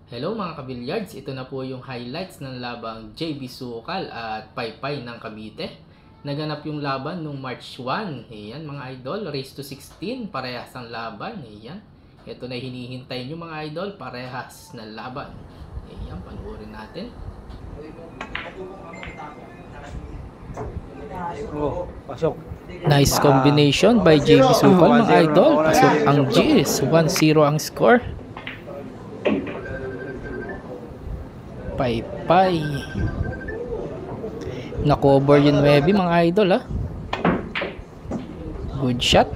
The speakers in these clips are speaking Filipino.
Hello mga kabilyards, ito na po yung highlights ng labang JB Sukal at Paypay ng Cavite. Naganap yung laban nung March 1. Ayan mga idol, race to 16, parehas ang laban. Ayan, ito na hinihintay nyo mga idol, parehas na laban. Ayan, panoorin natin. Oh, pasok. Nice combination by JB Sukal mga idol. Pasok ang G's, 1-0 ang score. Paypay. Na-cover yung 9 mga idol ha. Good shot.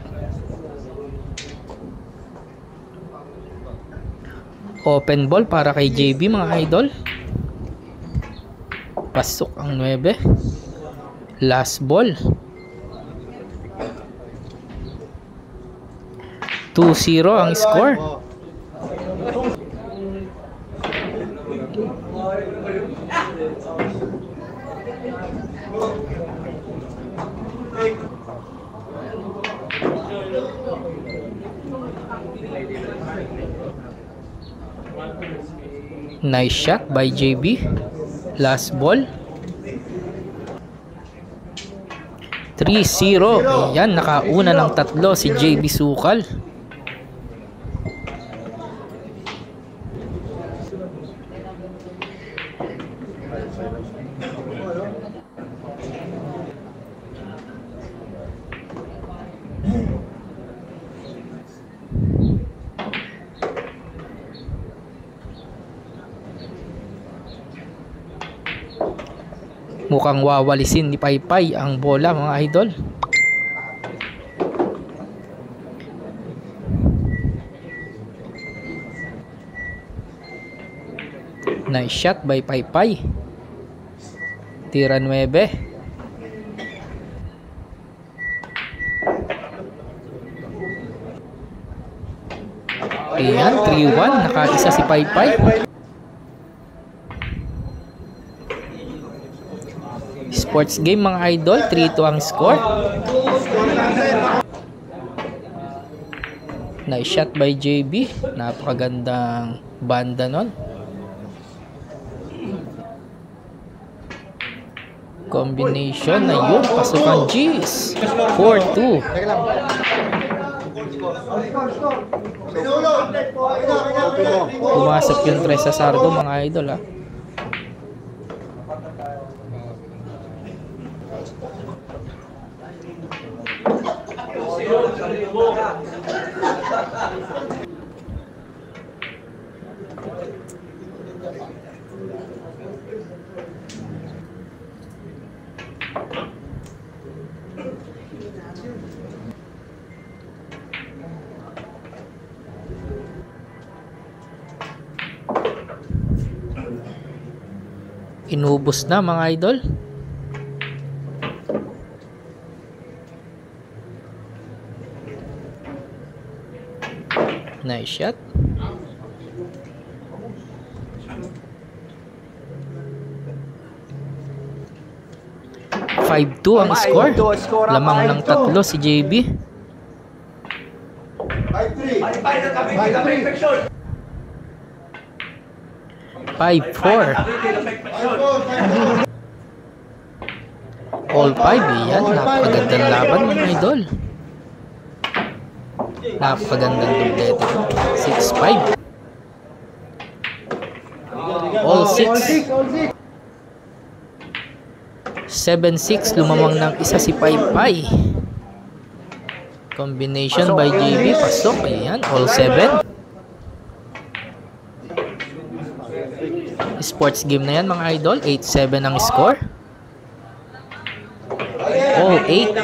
Open ball para kay JB mga idol. Pasok ang 9. Last ball. 2-0 ang score. Nice shot by JB. Last ball. 3-0. Ayan, nakauna ng 3 si JB Sukal. Mukhang wawalisin ni Paypay ang bola mga idol. Nice shot by Paypay. Tira 9. Ayan, 3-1. Nakaisa si Paypay. Sports game mga idol, 3-2 ang score. Nice shot by JB. Napakagandang banda nun. Combination na yun. Pasukan G's. 4-2. Pumasok yung Tres sa Sardo mga idol ha. Inubos na mga idol. Nice shot. (5-2) ang score. Lamang ng 3 si JB. 5-4. All 5 yan. Napakagandang laban mga idol. Napakagandang dublete. 6-5. All 6. 7-6. Lumamang ng isa si Paypay. Combination by JB. Pasok. Ayan. All 7. Sports game na yan mga idol. 8-7 ang score. All 8.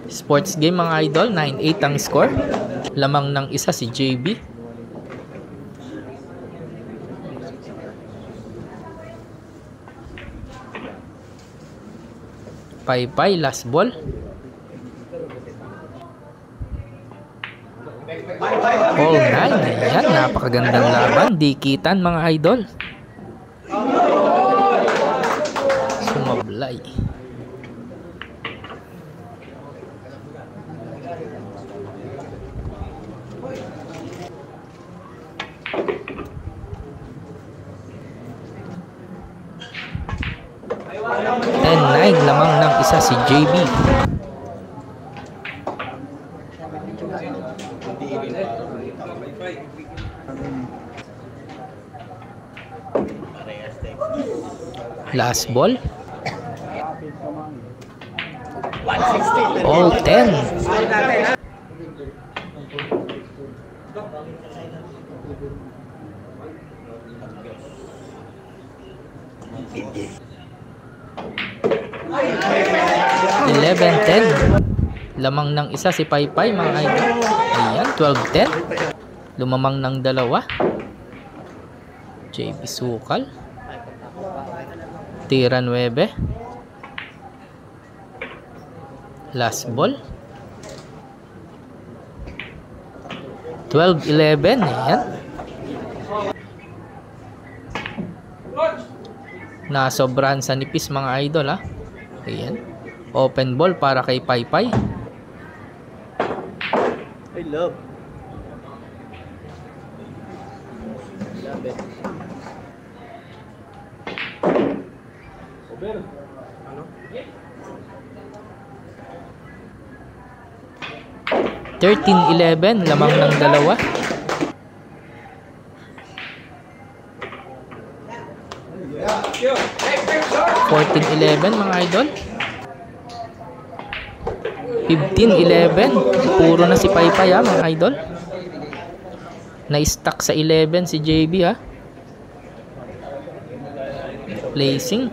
Sports game mga idol. 9-8 ang score. Lamang ng isa si JB. Paypay, last ball. All 9. Ayan, napakagandang laban. Dikitan mga idol. Sablay. And 9 lamang ng isa si JB. Last ball. All 10. $11-10. Lamang ng isa si Paypay mga idol. Ayan, 12-10. Lumamang ng dalawa. JB Sukal. Tira 9. Last ball. 12-11. Ayan. Nasobrahan sa nipis mga idol ha. Ayan. Open ball para kay Paypay. I love. Love it. Over. Ano? 13-11. Lamang ng dalawa. Yeah. 14-11 mga idol. 15-11. Puro na si Paypay ha mga idol. Na-stuck sa 11 si JB ha. Placing.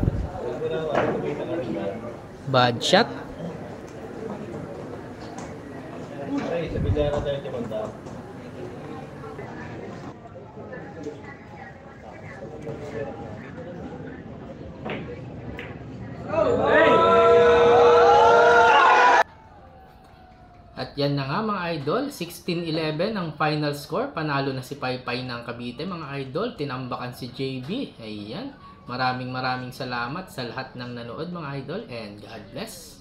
Bad shot. At yan na nga mga idol, 16-11 ang final score. Panalo na si Paypay ng Cavite mga idol. Tinambakan si JB. Ayan. Maraming salamat sa lahat ng nanood mga idol and God bless.